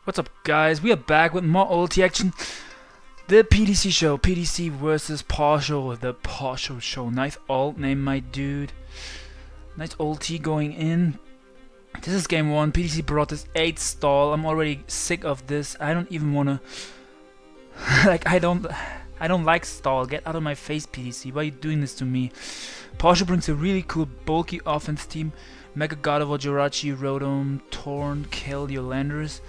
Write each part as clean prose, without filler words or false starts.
What's up, guys? We are back with more OLT action. The PDC show, PDC versus Posho, the Posho show. Nice alt name, my dude. Nice OLT going in. This is game 1. PDC brought this 8 stall. I'm already sick of this. I don't even wanna I don't like stall. Get out of my face, PDC. Why are you doing this to me? Posho brings a really cool bulky offense team. Mega God of Jirachi, Rodom, Torn, Kill Your Landers.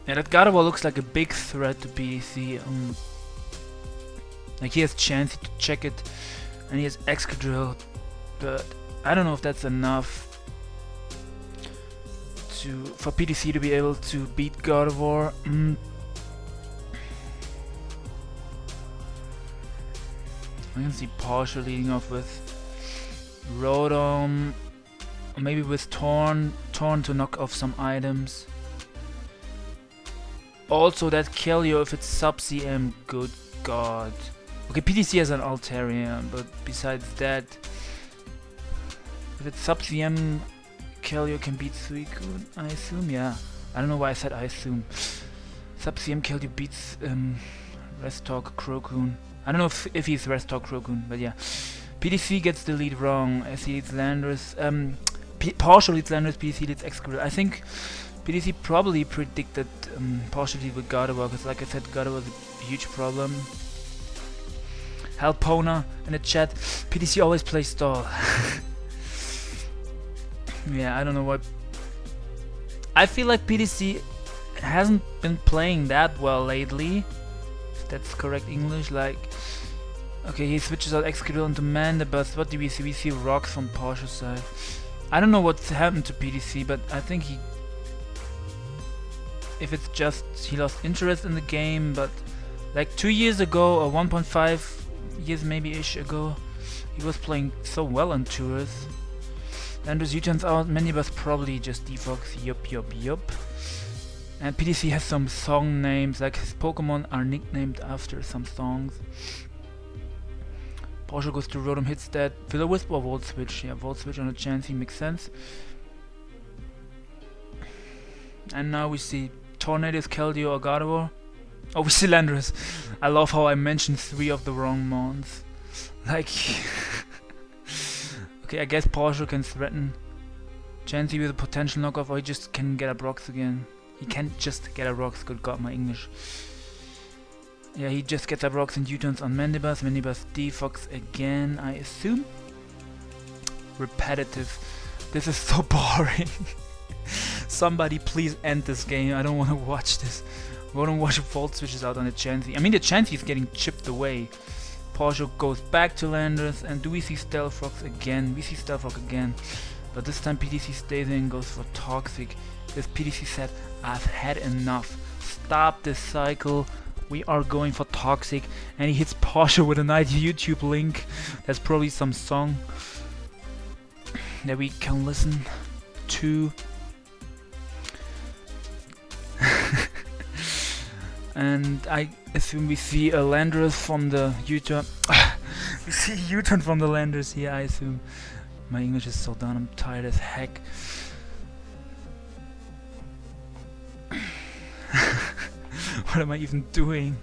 Yeah, that Gardevoir looks like a big threat to PDC. Like he has chance to check it, and he has Excadrill, but I don't know if that's enough for PDC to be able to beat Gardevoir. I can see Posho leading off with Rodom, or maybe with Torn to knock off some items. Also, that Kelio, if it's sub-CM, good god. Okay, PDC has an Altaria, but besides that, if it's sub-CM, Kelio can beat Suicune, I assume? Yeah. I don't know why I said I assume. Sub-CM Kelio beats Restalk Crocoon. I don't know if he's Restalk Crocoon, but yeah. PDC gets the lead wrong as he leads Landorus. Posho leads Landorus, PDC leads Excadrill. I think PDC probably predicted Posho lead with Gardevoir, because like I said, Gardevoir was a huge problem. Helpona in the chat, PDC always plays stall. Yeah, I don't know why. I feel like PDC hasn't been playing that well lately. If that's correct English. Like, okay, he switches out Excadrill into Mandibuzz. What do we see? We see rocks from Posho's side. I don't know what's happened to PDC, but I think if it's just he lost interest in the game, but like 2 years ago or 1.5 years maybe ish ago, he was playing so well on tours. Landorus U-turns out, Mandibuzz probably just defox, yup. And PDC has some song names, like his Pokemon are nicknamed after some songs. Posho goes to Rodom, hits that Will-O-Wisp or Volt Switch. Yeah, Volt Switch on a Chansey makes sense. And now we see Tornadus, Keldeo, or Gardevoir. Oh, we see Landorus. I love how I mentioned 3 of the wrong mons. Like, okay, I guess Posho can threaten Chansey with a potential knockoff, or he just can get a Brox again. He can't just get a Brox, good god, my English. Yeah, he just gets a Brox and U-turns on Mandibuzz. Mandibuzz defox again, I assume. Repetitive. This is so boring. Somebody please end this game. I don't want to watch this. I want to watch Volt switches out on the Chansey. I mean, the Chansey is getting chipped away. Posho goes back to Landorus, and do we see Stealth Rocks again? We see Stealth Rock again, but this time PDC stays in and goes for Toxic. This PDC said, I've had enough. Stop this cycle. We are going for Toxic, and he hits Posho with a nice YouTube link. There's probably some song that we can listen to. And I assume we see a Landorus from the U-turn. We see U-turn from the Landorus here, I assume. My English is so done, I'm tired as heck. What am I even doing?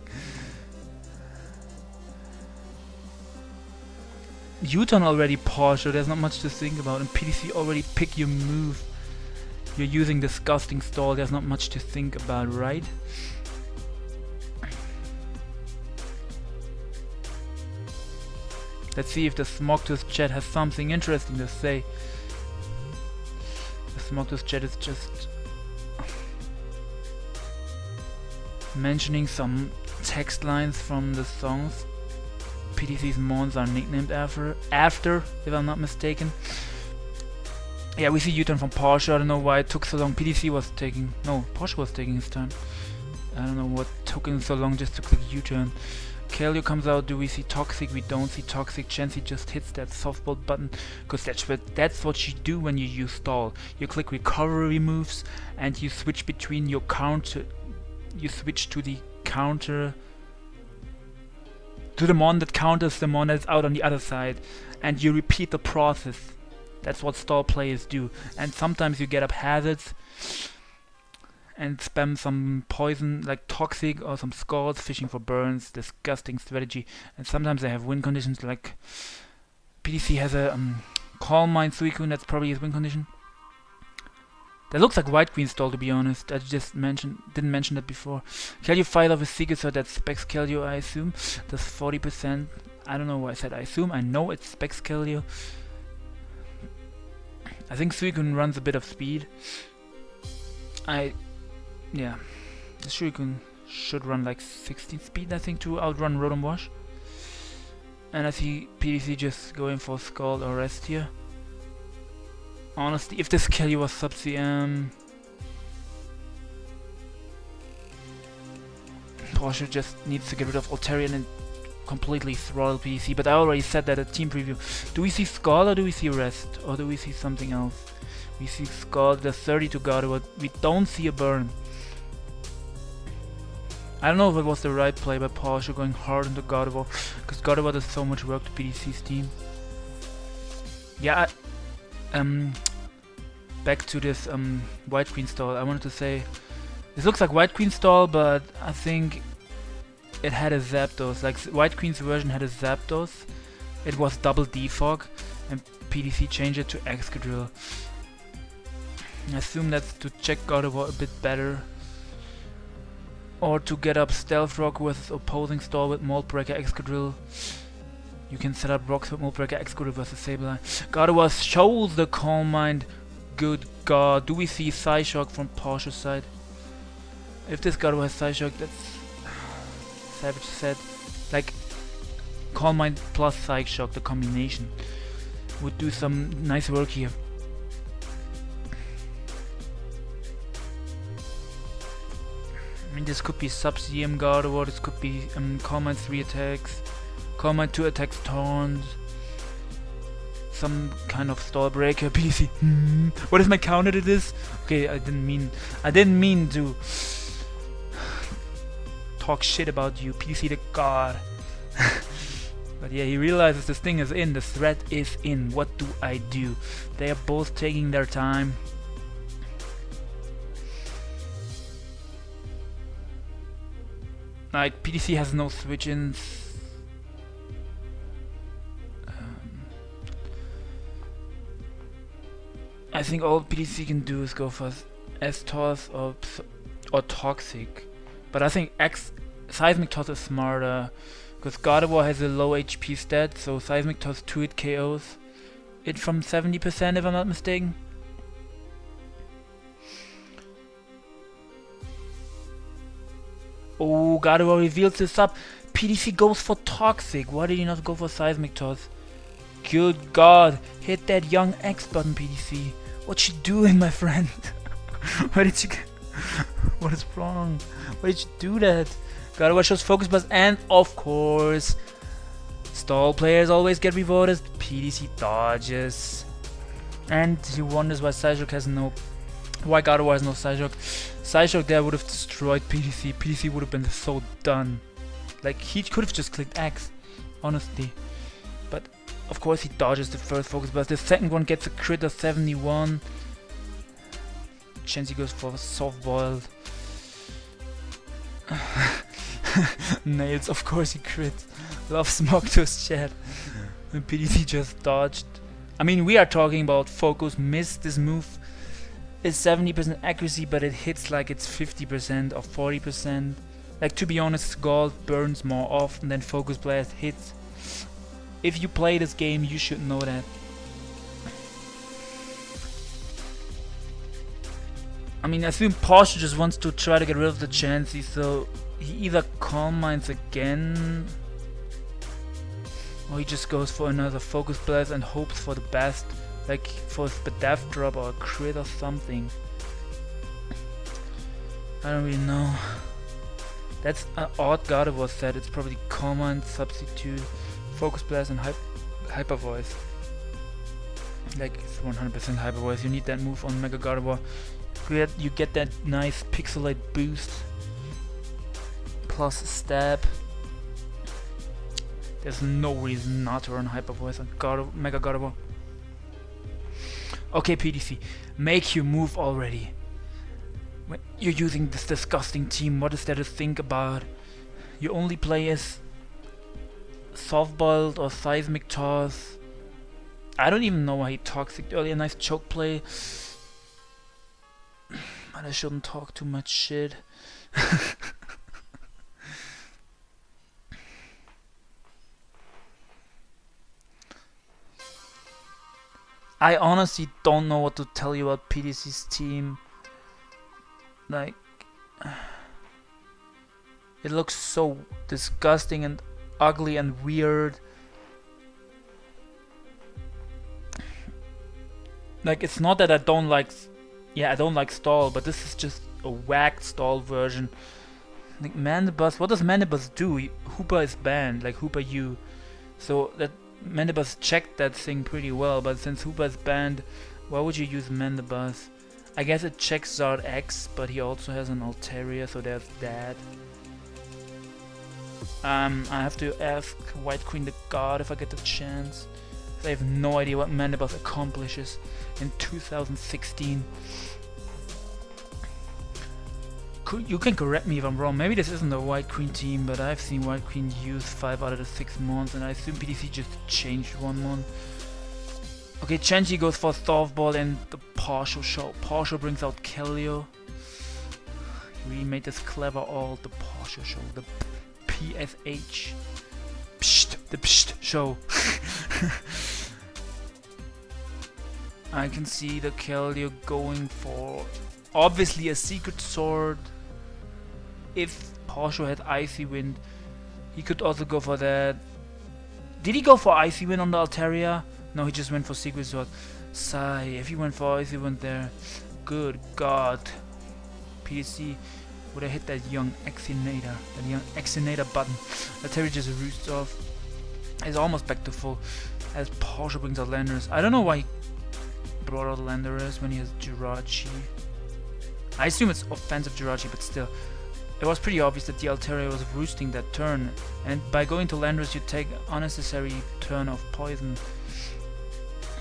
U-turn already Posho, there's not much to think about, and PDC already pick your move. You're using disgusting stall, there's not much to think about, right? Let's see if the Smogtooth chat has something interesting to say. The Smogtooth chat is just mentioning some text lines from the songs PDC's mons are nicknamed after, if I'm not mistaken. Yeah, we see U-turn from Posho. I don't know why it took so long. PDC was taking... No, Posho was taking his time. I don't know what took him so long just to click U-turn. Kelio comes out. Do we see Toxic? We don't see Toxic. Chansey just hits that softball button, because that's what you do when you use stall. You click recovery moves and you switch between your counter. You switch to the counter, to the mon that counters the mon that's out on the other side, and you repeat the process. That's what stall players do. And sometimes you get up hazards and spam some poison like toxic or some scalds, fishing for burns, disgusting strategy. And sometimes they have win conditions like PDC has a Calm Mind Suicune, that's probably his win condition. That looks like White Queen stall, to be honest. I just didn't mention that before. Kelio fight off with Seeker, so that's Specs Kelio, I assume. Does 40%. I don't know why I said I assume. I know it's Specs Kelio. I think Suicune runs a bit of speed. Yeah. The Suicune should run like 16 speed, I think, to outrun Rotom Wash. And I see PDC just going for Scald or Rest here. Honestly, if this Kelly was sub-CM, Posho just needs to get rid of Altarian and completely throttle PDC. But I already said that at team preview. Do we see Scald or do we see Rest? Or do we see something else? We see Scald, the 32 Gardevoir. We don't see a burn. I don't know if it was the right play by Posho going hard into Gardevoir, because Gardevoir does so much work to PDC's team. Yeah, back to this White Queen stall. I wanted to say, this looks like White Queen stall, but I think it had a Zapdos. Like White Queen's version had a Zapdos. It was double defog, and PDC changed it to Excadrill. I assume that's to check Gardevoir a bit better. Or to get up Stealth Rock with opposing stall with Molt Breaker Excadrill. You can set up rocks with Molt Breaker Excadrill versus Sableye. Gardevoir shows the Calm Mind. Good god. Do we see Psyshock from Posho's side? If this Gardevoir has Psyshock, that's Savage said. Like Calm Mind plus Psyshock, the combination would do some nice work here. I mean, this could be Sub-CM Gardevoir, this could be Calm Mind 3 attacks, Calm Mind 2 attacks, Taunts, some kind of stall breaker, PDC. What is my counter to this? Okay, I didn't mean to talk shit about you, PDC the god. But yeah, he realizes this thing is in, the threat is in. What do I do? They are both taking their time. Like, PDC has no switch-ins. I think all PDC can do is go for S-Toss or Toxic. But I think Seismic Toss is smarter, because Gardevoir has a low HP stat, so Seismic Toss 2-hit KOs it from 70% if I'm not mistaken. Oh, Gardevoir reveals this up. PDC goes for Toxic. Why did he not go for Seismic Toss? Good god. Hit that young X button, PDC. What you doing, my friend? Why did you... What is wrong? Why did you do that? Gardevoir shows Focus Blast, and of course, stall players always get rewarded. PDC dodges. And he wonders why Psyshock has no... Why Gardevoir has no Psyshock. Psyshock there would have destroyed PDC. PDC would have been so done. Like, he could have just clicked X, honestly. But, of course, he dodges the first Focus Blast. The second one gets a crit of 71. Chansey goes for Soft Boiled. Nails, of course he crit. Love Smogto's chat. And PDC just dodged. I mean, we are talking about Focus Miss. This move is 70% accuracy, but it hits like it's 50% or 40%. Like, to be honest, Scald burns more often than Focus Blast hits. If you play this game, you should know that. I mean, I assume Posho just wants to try to get rid of the Chansey, so he either Calm Minds again, or he just goes for another Focus Blast and hopes for the best, like for a Spadaf drop or a crit or something. I don't really know. That's an odd Gardevoir set. It's probably Calm Mind, Substitute, Focus Blast, and Hyper Voice. Like, it's 100% Hyper Voice. You need that move on Mega Gardevoir. You get that nice Pixelate boost plus stab. There's no reason not to run Hyper Voice on Mega Gardevoir. Okay, PDC, make your move already. When you're using this disgusting team, what is there to think about? You only play as soft-boiled or seismic toss. I don't even know why he toxic earlier. Nice choke play. But I shouldn't talk too much shit. I honestly don't know what to tell you about PDC's team. Like, it looks so disgusting and ugly and weird. Like, it's not that I don't like, I don't like stall, but this is just a whacked stall version. Like Mandibus, what does Mandibus do? Hooper is banned, like Hooper U. So that Mandibus checked that thing pretty well, but since Hooper is banned, why would you use Mandibus? I guess it checks Zard X, but he also has an Altaria, so there's that. I have to ask White Queen the God if I get the chance. I have no idea what Mandibus accomplishes in 2016. You can correct me if I'm wrong. Maybe this isn't a White Queen team, but I've seen White Queen use 5 out of the 6 mons, and I assume PDC just changed one mon. Okay, Chenji goes for softball and the Posho show. Posho brings out Kelio. He made this clever alt, the Posho show, the PSH. Psht, the psht show. I can see the Kelio going for obviously a secret sword. If Posho had Icy Wind, he could also go for that. Did he go for Icy Wind on the Altaria? No, he just went for secret sword. Sigh, if he went for Icy Wind there, good God. PDC would have hit that young Exinator button. Altaria just roosts off. He's almost back to full as Posho brings out Landers. I don't know why he brought out Landers when he has Jirachi. I assume it's offensive Jirachi, but still. It was pretty obvious that the Altaria was roosting that turn, and by going to Landers you take unnecessary turn of poison.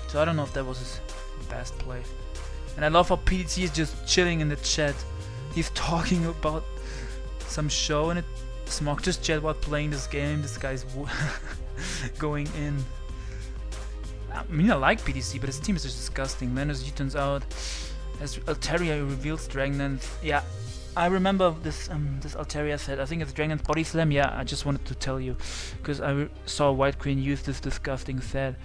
So I don't know if that was his best play. And I love how PDC is just chilling in the chat. He's talking about some show and it Smog just chat while playing this game. This guy's going in. I mean, I like PDC, but his team is just disgusting. Landers U-turns out as Altaria reveals Dragon Dance. Yeah, I remember this this Altaria set. I think it's Dragon Dance Body Slam. Yeah, I just wanted to tell you because I saw White Queen use this disgusting set.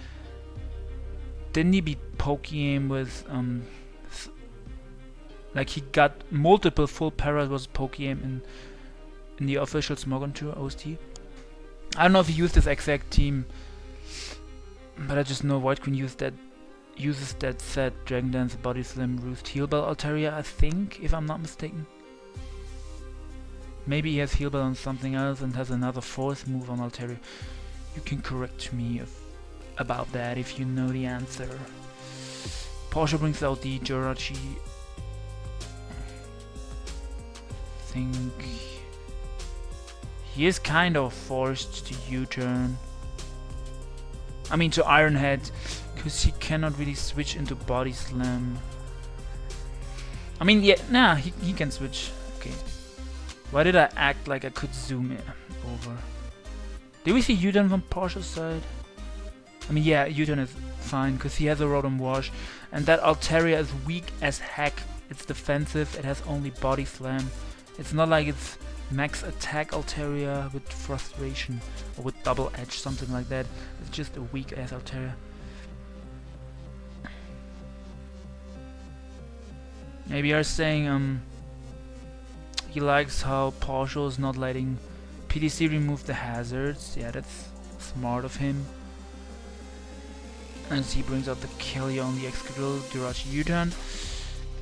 Didn't he beat Pokeaim with like he got multiple full paras was Pokeaim in the official Smogon Tour OST. I don't know if he used this exact team, but I just know White Queen uses that set Dragon Dance, Body Slam, Roost, Heal Bell, Altaria, I think, if I'm not mistaken. Maybe he has Heal Bell on something else and has another 4th move on Altaria. You can correct me about that if you know the answer. Posho brings out the Jirachi. I think he is kind of forced to U-turn. I mean to Iron Head, because he cannot really switch into Body Slam. I mean, yeah, nah, he can switch. Okay. Why did I act like I could zoom in over? Did we see U-turn from Posho's side? I mean, yeah, U-turn is fine, because he has a Rotom Wash. And that Altaria is weak as heck. It's defensive, it has only Body Slam. It's not like it's max attack Altaria with frustration or with double edge, something like that. It's just a weak ass Altaria. Maybe you're saying he likes how Posho is not letting PDC remove the hazards. Yeah, that's smart of him. And he brings out the Kelly on the Excadrill, Jirachi U-turn.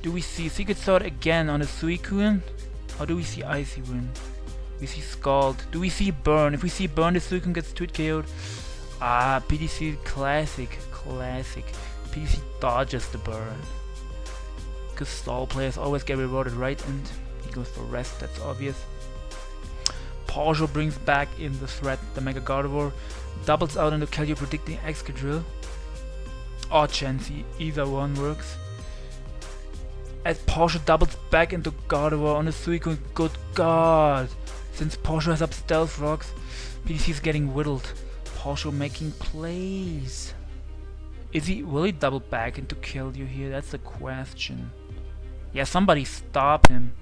Do we see Secret Sword again on the Suicune? Or do we see Icy Wind? We see Scald. Do we see Burn? If we see Burn, the Suicune gets tweet KO'd. Ah, PDC classic. PDC dodges the Burn. Because stall players always get rewarded right, and he goes for rest, that's obvious. Posho brings back in the threat, the Mega Gardevoir. Doubles out into Kelly predicting Excadrill. or Chancy, either one works. As Posho doubles back into Gardevoir on a Suicune, good god! Since Posho has up Stealth Rocks, PDC is getting whittled. Posho making plays. Will he double back into kill you here? That's the question. Yeah, somebody stop him.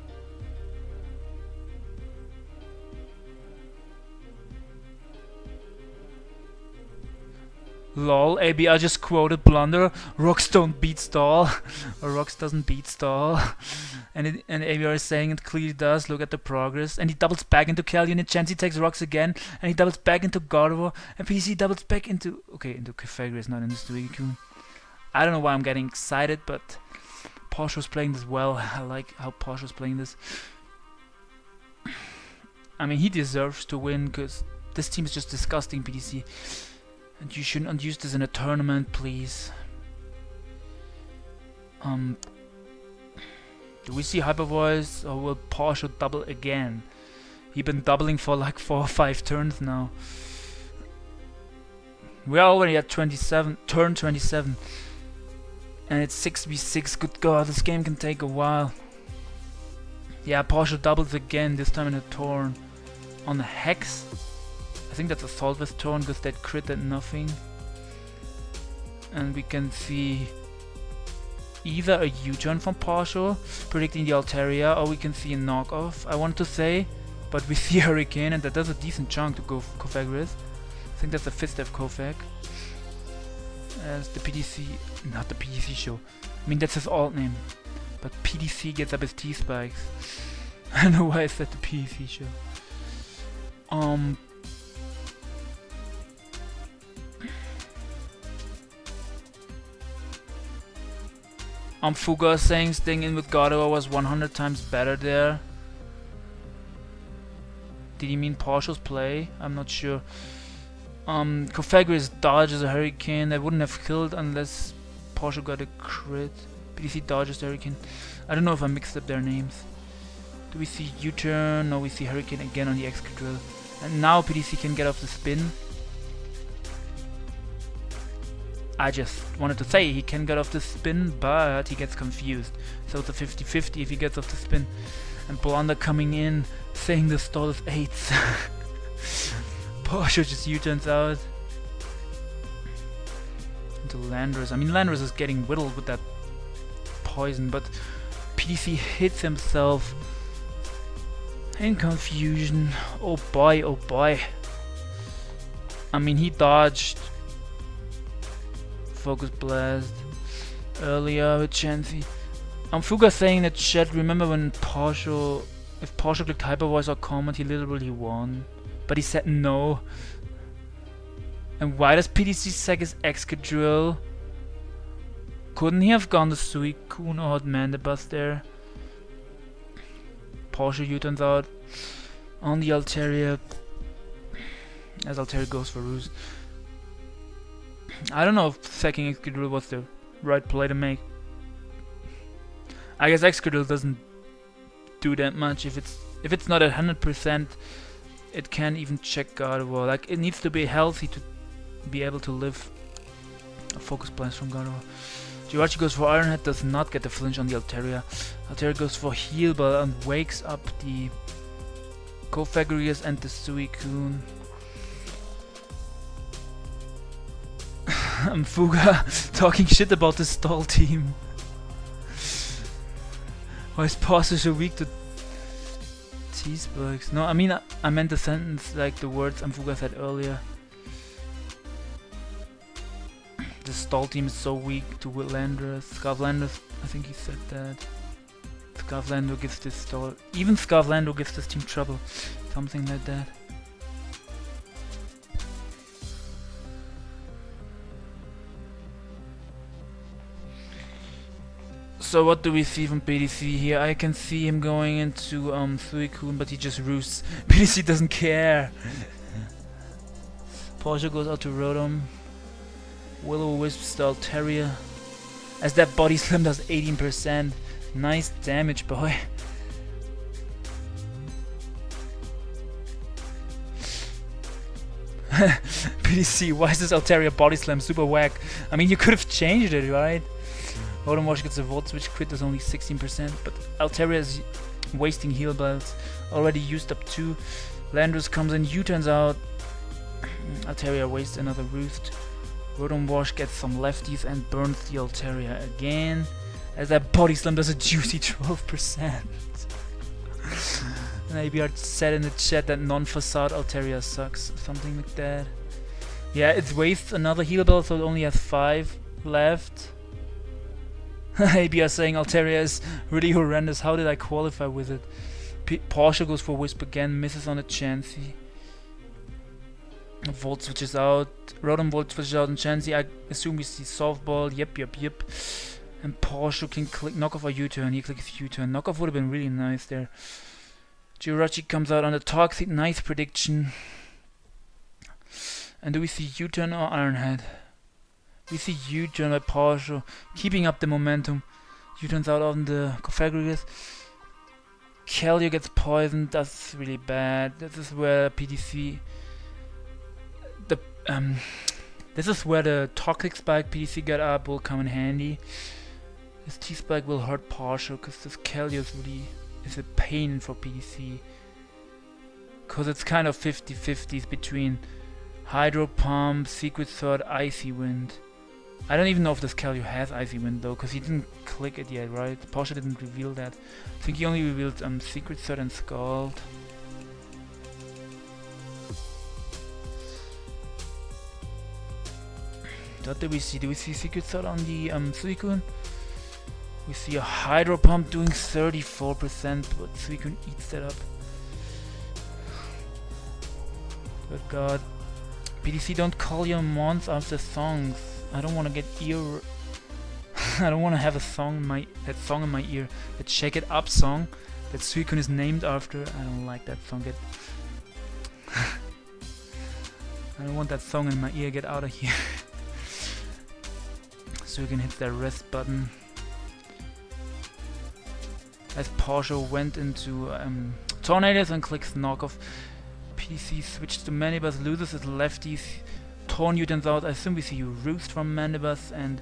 Lol, AB, I just quoted Blunder. Rocks don't beat Stall. Or Rocks doesn't beat Stall. and ABR is saying it clearly does. Look at the progress. And he doubles back into Kelly, and Chansey takes Rocks again. And he doubles back into Gardevoir. And PC doubles back into... Okay, into Kefagris, not into Suicune. I don't know why I'm getting excited, but... Posho's playing this well. I like how Posho's playing this. I mean, he deserves to win, because this team is just disgusting, PDC. And you shouldn't use this in a tournament, please. Do we see Hyper Voice, or will Posho double again? He's been doubling for like 4 or 5 turns now. We are already at 27, turn 27. And it's 6v6, good god, this game can take a while. Yeah, Posho doubles again, this time in a turn. On the Hex. I think that's a Assault Vest turn, because that crit did nothing. And we can see either a U-turn from Posho, predicting the Altaria, or we can see a knockoff, I want to say. But we see Hurricane, and that does a decent chunk to go Kofagris. I think that's a 5th step Kofag. As the PDC, not the PDC show. I mean, that's his alt name. But PDC gets up his T-Spikes. I don't know why I said the PDC show. Fuga saying staying in with Gardevoir was 100 times better there. Did he mean Posho's play? I'm not sure. Kofagris dodges a Hurricane. That wouldn't have killed unless Posho got a crit. PDC dodges the Hurricane. I don't know if I mixed up their names. Do we see U-turn? No, we see Hurricane again on the Excadrill. And now PDC can get off the spin. I just wanted to say he can get off the spin, but he gets confused. So it's a 50-50 if he gets off the spin. And Blunder coming in, saying the stall is 8s. Posho just U-turns out. Into Landorus. I mean, Landorus is getting whittled with that poison, but PDC hits himself in confusion. Oh boy, oh boy. I mean, he dodged Focus Blast earlier with Chansey. Fuga saying that chat, remember when Posho, if Posho clicked Hyper Voice or Comment, he literally won. But he said no. And why does PDC sack his Excadrill? Couldn't he have gone to Suicune or Mandibus there? Posho U-turns out on the Altaria. As Altaria goes for Ruse. I don't know if sacking Excadrill was the right play to make. I guess Excadrill doesn't do that much. If it's not at 100%, it can't even check Gardevoir. Like, it needs to be healthy to be able to live a Focus Blast from Gardevoir. Jirachi goes for Iron Head, does not get the flinch on the Altaria. Altaria goes for Heal Ball and wakes up the Kofagrius and the Suicune. Fuga talking shit about the stall team. Why is Posho so weak to T-Spikes? No, I mean, I meant the sentence like the words Fuga said earlier. The stall team is so weak to Landorus. Scarflander, I think he said that. Scarflander gives this stall... Even Scarflander gives this team trouble. Something like that. So what do we see from PDC here? I can see him going into Suicune, but he just roosts. PDC doesn't care. Posho goes out to Rotom. Will-O-Wisp to Altaria. As that Body Slam does 18%. Nice damage, boy. PDC, why is this Altaria body slam super whack? I mean, you could have changed it, right? Rotom Wash gets a Volt Switch crit, that's only 16%, but Altaria is wasting heal belts. Already used up 2. Landorus comes in, U-turns out. Altaria wastes another Roost. Rotom Wash gets some lefties and burns the Altaria again. As that body slam does a juicy 12%. Maybe I said in the chat that non-facade Altaria sucks, something like that. Yeah, it wastes another heal belt, so it only has 5 left. Maybe are saying Altaria is really horrendous. How did I qualify with it? Posho goes for Wisp again, misses on a Chansey. Volt switches out. Rotom Volt switches out on Chansey. I assume we see Softball. Yep. And Posho can click knockoff or U-turn. He clicks U-turn. Knockoff would have been really nice there. Jirachi comes out on the Toxic. Nice prediction. And do we see U-turn or Ironhead? We see U-turn by Posho, keeping up the momentum. U-turns out on the Cofagrigus. Keldeo gets poisoned. That's really bad. This is where PDC... This is where the Toxic Spike PDC got up will come in handy. This T-Spike will hurt Posho because this Keldeo is a pain for PDC. Because it's kind of 50-50s between Hydro Pump, Secret Sword, Icy Wind. I don't even know if this Keldeo has Icy Wind though, because he didn't click it yet, right? Posho didn't reveal that. I think he only revealed Secret Sword and Scald. What did we see? Do we see Secret Sword on the Suicune? We see a Hydro Pump doing 34%, but Suicune eats that up. Good God. PDC, don't call your mons after songs. I don't want to get ear... I don't want to have a song in my... that song in my ear. That Shake It Up song that Suicune is named after. I don't like that song. I don't want that song in my ear. Get out of here. Suicune hits that rest button. As Posho went into Tornadoes and clicks knockoff. PDC switches to Mandibuzz, loses his lefties. Torn turns out. I assume we see Roost from Mandibuzz, and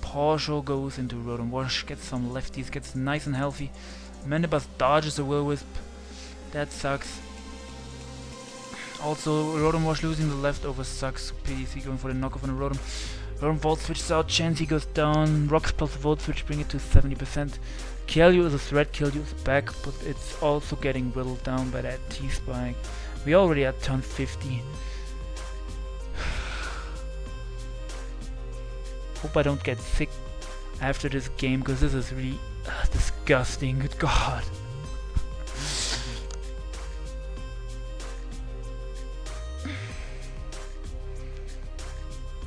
Posho goes into Rotom Wash, gets some lefties, gets nice and healthy. Mandibuzz dodges a Will-Wisp. That sucks. Also, Rotom Wash losing the leftover sucks. PDC going for the knockoff on a Rotom. Rotom Volt switches out, Chansey goes down, Rocks plus Volt switch bring it to 70%. Keldeo is a threat, Keldeo is back, but it's also getting whittled down by that T-Spike. We already at turn 50. Hope I don't get sick after this game, because this is really disgusting, good God.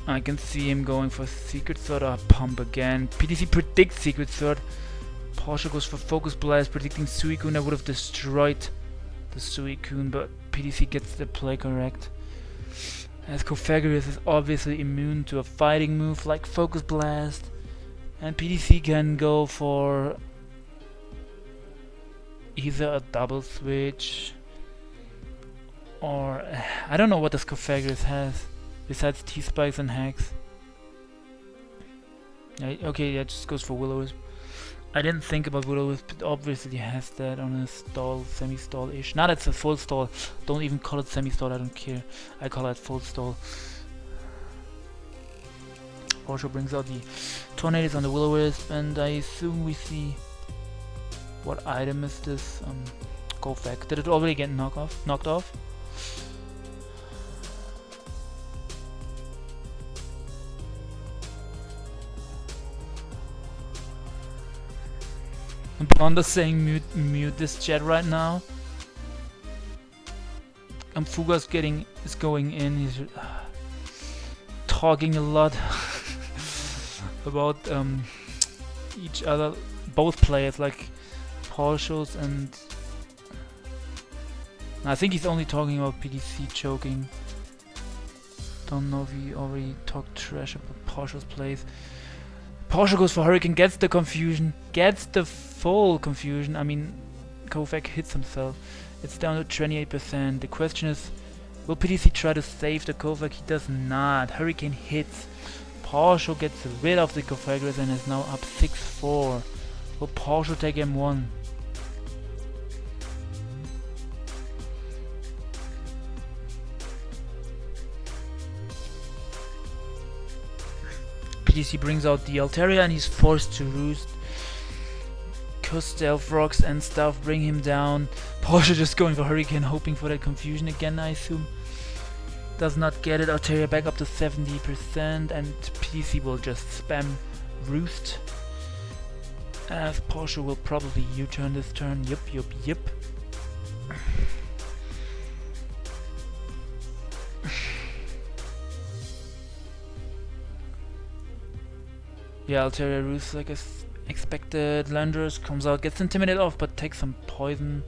I can see him going for Secret Sword or Pump again. PDC predicts Secret Sword. Posho goes for Focus Blast, predicting Suicune. I would have destroyed the Suicune, but PDC gets the play correct. As Cofagrigus is obviously immune to a fighting move like Focus Blast. And PDC can go for either a double switch or... I don't know what this Cofagrigus has. Besides T-Spikes and Hacks. Okay, yeah, just goes for Will-O-Wisp. I didn't think about Will-O-Wisp, but obviously has that on a stall, semi-stall-ish. Now that's a full stall. Don't even call it semi-stall, I don't care. I call it full stall. Posho brings out the Tornadoes on the Will-O-Wisp, and I assume we see... What item is this? Go back. Did it already get knocked off? Blonda's saying mute this chat right now. Fuga's is going in. He's talking a lot about each other, both players, like Posho's, and I think he's only talking about PDC choking. Don't know if he already talked trash about Posho's plays. Posho goes for Hurricane, gets the confusion, gets the full confusion. I mean, Kofak hits himself. It's down to 28%. The question is, Will PDC try to save the Kovac? He does not. Hurricane hits. Posho gets rid of the Kovac and is now up 6-4. Will Posho take M1? PDC brings out the Altaria and he's forced to roost. Cause stealth rocks and stuff bring him down. Posho just going for Hurricane, hoping for that confusion again, I assume. Does not get it. Altaria back up to 70%, and PDC will just spam roost. As Posho will probably U-turn this turn. Yep. Yeah, Altaria roosts like expected. Landers comes out, gets intimidated off, but takes some poison.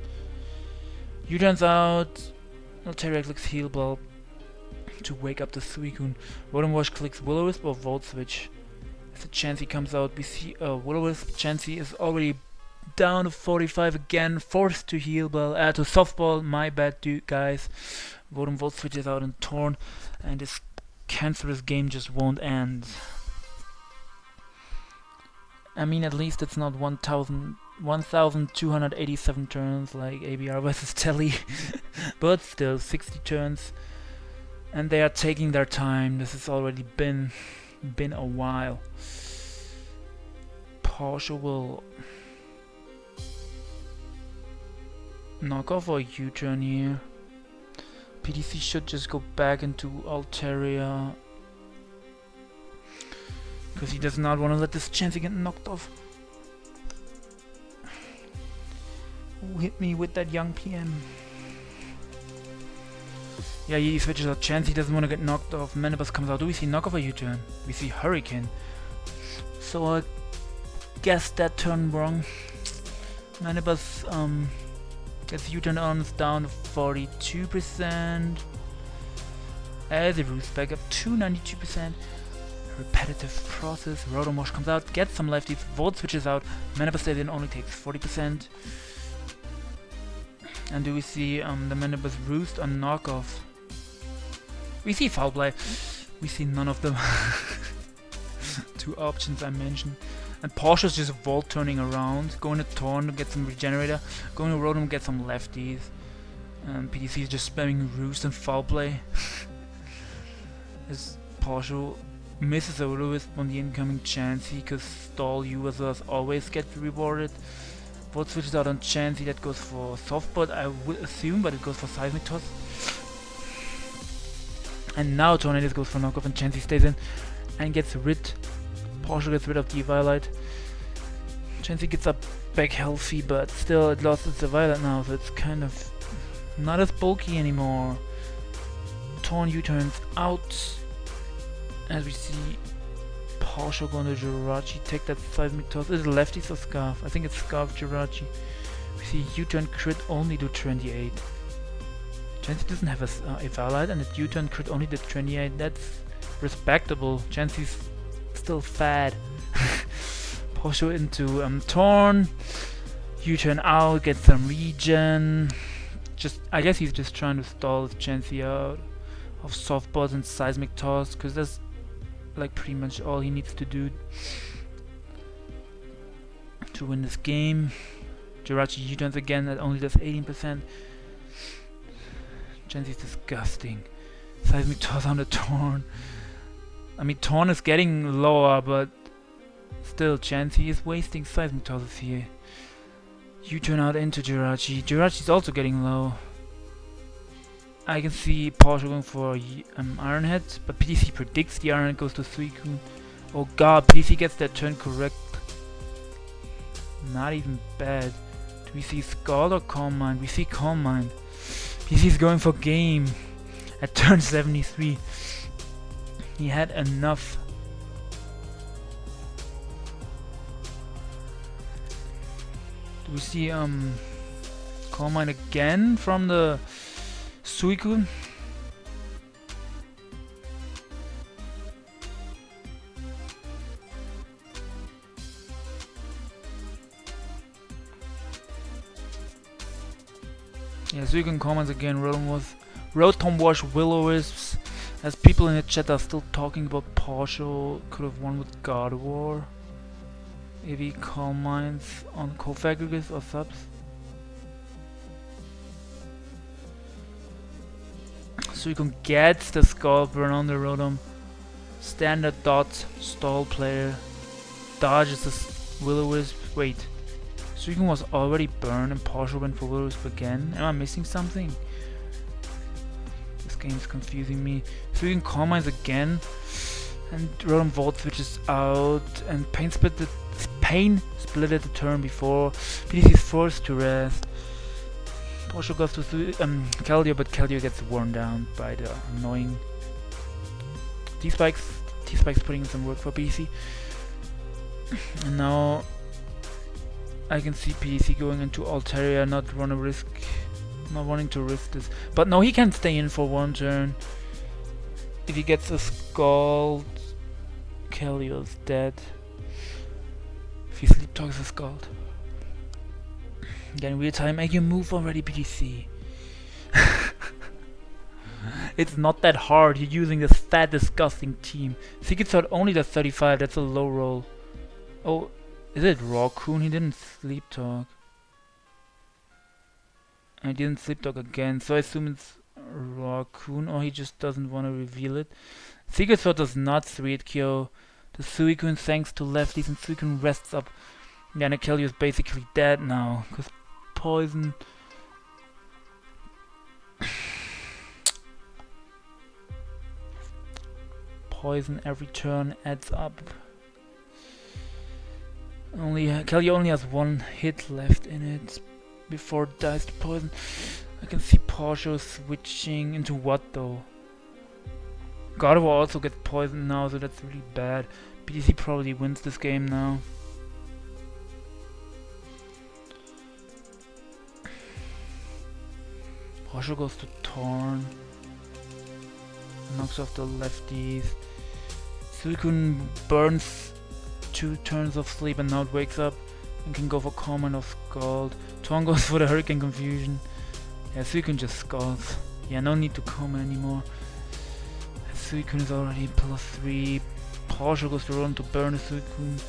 U-turns out. Altaria clicks Heal Bulb to wake up the Suicune. Rotom Wash clicks Will-O-Wisp or Volt Switch. As the Chansey comes out, we see Will-O-Wisp. Chansey is already down to 45 again, forced to Heal Ball, to Softball. My bad, guys. Rotom Volt Switch is out and torn, and this cancerous game just won't end. I mean, at least it's not 1,287 turns like ABR vs Telly, but still 60 turns, and they are taking their time. This has already been a while. Posho will knock off a U-turn here. PDC should just go back into Altaria, because he does not want to let this Chansey get knocked off. Who hit me with that young PM? Yeah, he switches out Chansey, doesn't want to get knocked off. Manibus comes out. Do we see knock off a U-turn? We see Hurricane. So I guess that turned wrong. Manibus gets U-turn on, it's down to 42%. As it roots back up to 92%. Repetitive process. Rotom Wash comes out, gets some lefties, Volt switches out, Manibus Stadion only takes 40%. And do we see the Manibus Roost or knockoff? We see Foul Play. We see none of the two options I mentioned. And Posho's just Volt turning around, going to Torn to get some Regenerator, going to Rotom to get some lefties. And PDC is just spamming Roost and Foul Play. As Posho misses a Will-O-Wisp on the incoming Chansey, because stall users always get rewarded. Volt switches out on Chansey, that goes for Softbot, I would assume, but it goes for Seismic Toss. And now Tornadus goes for knockoff and Chansey stays in and gets rid. Posho gets rid of the Violet. Chansey gets up back healthy, but still it lost its Violet now, so it's kind of not as bulky anymore. Torn U-turns out. As we see Posho going to Jirachi, take that Seismic Toss. Is it lefties or Scarf? I think it's Scarf Jirachi. We see U-turn crit only do 28. Chansey doesn't have a Violet, and its U-turn crit only did 28. That's respectable. Chansey's still fat. Posho into Torn. U-turn out, get some regen. I guess he's just trying to stall his Chansey out of Softballs and Seismic Toss, because that's like pretty much all he needs to do to win this game. Jirachi U-turns again, that only does 18%. Chansey's disgusting. Seismic Toss on the Torn. I mean, Torn is getting lower, but still Chansey is wasting Seismic Tosses here. U-turn out into Jirachi. Jirachi's also getting low. I can see Posho going for Iron Head, but PDC predicts the Iron Head goes to Suicune. Oh god, PDC gets that turn correct. Not even bad. Do we see Scald or Calm Mind? We see Calm Mind. PDC is going for game at turn 73. He had enough. Do we see Calm Mind again from the Suicune? Yeah, Suicune comments again. Rotom Rotom Wash, Will-O-Wisps. As people in the chat are still talking about Posho, could have won with Gardevoir. AV Calm Minds on Cofagrigus or subs. So you can get the Skull Burn on the Rotom. Standard dot, stall player. Dodges the Will-O-Wisp. Wait. Suicune was already burned and Posho went for Will-O-Wisp again? Am I missing something? This game's confusing me. Suicune Calm Minds again. And Rotom Volt switches out. And Pain Split at the turn before. PDC is forced to rest. Posho goes to Keldeo, but Keldeo gets worn down by the annoying T-Spikes. T-Spikes putting in some work for PDC. And now I can see PDC going into Altaria, not wanting to risk this. But no, he can stay in for one turn. If he gets a Scald, Kelio's dead. If he Sleep Talks a Scald. Again, real time, make your move already, PDC. It's not that hard, you're using this fat, disgusting team. Secret Sword only does 35, that's a low roll. Oh, is it Raccoon? He didn't Sleep Talk. I didn't Sleep Talk again, so I assume it's Raccoon, or he just doesn't want to reveal it. Secret Sword does not 3-hit KO the Suicune thanks to lefties, and Suicune rests up. Yeah, Kelly is basically dead now, because poison. Poison every turn adds up. Kelly only has one hit left in it before it dies to poison. I can see Posho switching into what though? Gardevoir also gets poisoned now, so that's really bad. PDC probably wins this game now. Posho goes to Torn. Knocks off the lefties. Suicune burns 2 turns of sleep and now it wakes up and can go for Common or Scald. Torn goes for the Hurricane Confusion. Yeah, Suicune just Scalds. Yeah, no need to Common anymore. Suicune is already +3. Posho goes to run to burn the Suicune.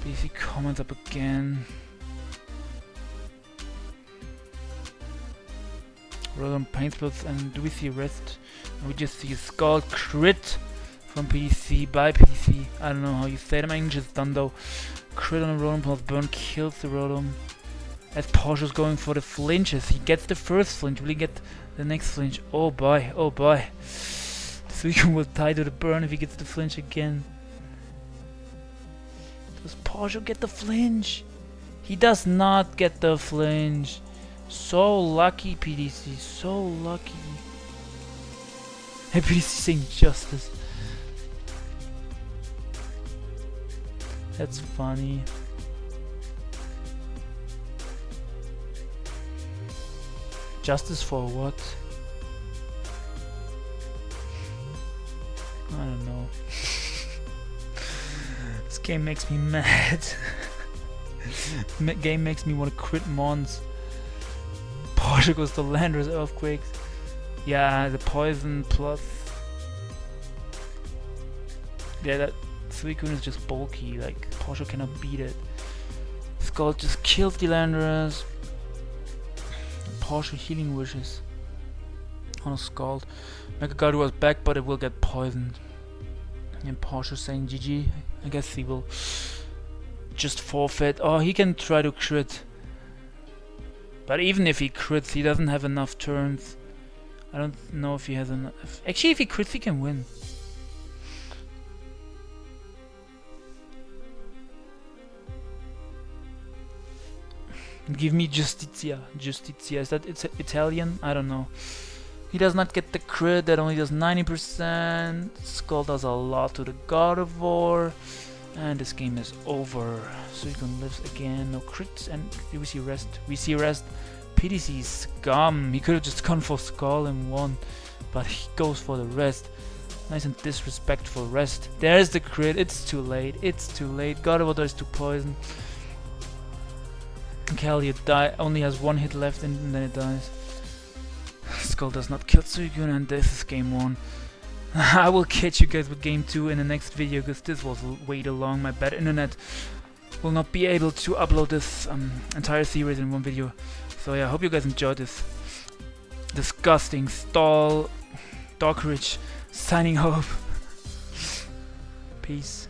PDC Commons up again. Rotom Pain Splits, and do we see a rest? And we just see a Scald crit from PDC by PDC. I don't know how you say it, my English is done though. Crit on a Rotom plus burn kills the Rotom. As Posho's going for the flinches, he gets the first flinch. Will he get the next flinch? Oh boy, oh boy. Suicune will die to the burn if he gets the flinch again. Does Posho get the flinch? He does not get the flinch. So lucky, PDC, so lucky. Hey, PDC saying justice. That's funny. Justice for what? I don't know. This game makes me mad. Game makes me want to quit Mons. Posho goes to Landorus Earthquakes. Yeah, the poison plus. Yeah, that Suicune is just bulky. Like Posho cannot beat it. Scald just kills the Landorus. Posho healing wishes on a Scald. Mega Gardevoir is back, but it will get poisoned. And Posho saying GG. I guess he will just forfeit. Oh, he can try to crit. But even if he crits, he doesn't have enough turns. I don't know if he has enough. Actually, if he crits, he can win. Give me Justizia. Justizia. Is that Italian? I don't know. He does not get the crit. That only does 90%. Skull does a lot to the Gardevoir. And this game is over. Suicune lives again. No crits. And we see rest. We see rest. PDC scum. He could have just gone for Skull and won. But he goes for the rest. Nice and disrespectful rest. There's the crit. It's too late. It's too late. Gardevoir dies to poison. Keldeo only has one hit left and then it dies. skull does not kill Suicune, and this is game 1. I will catch you guys with game 2 in the next video, because this was way too long. My bad internet will not be able to upload this entire series in one video. So yeah, I hope you guys enjoyed this disgusting stall. Dokkerich signing off. Peace.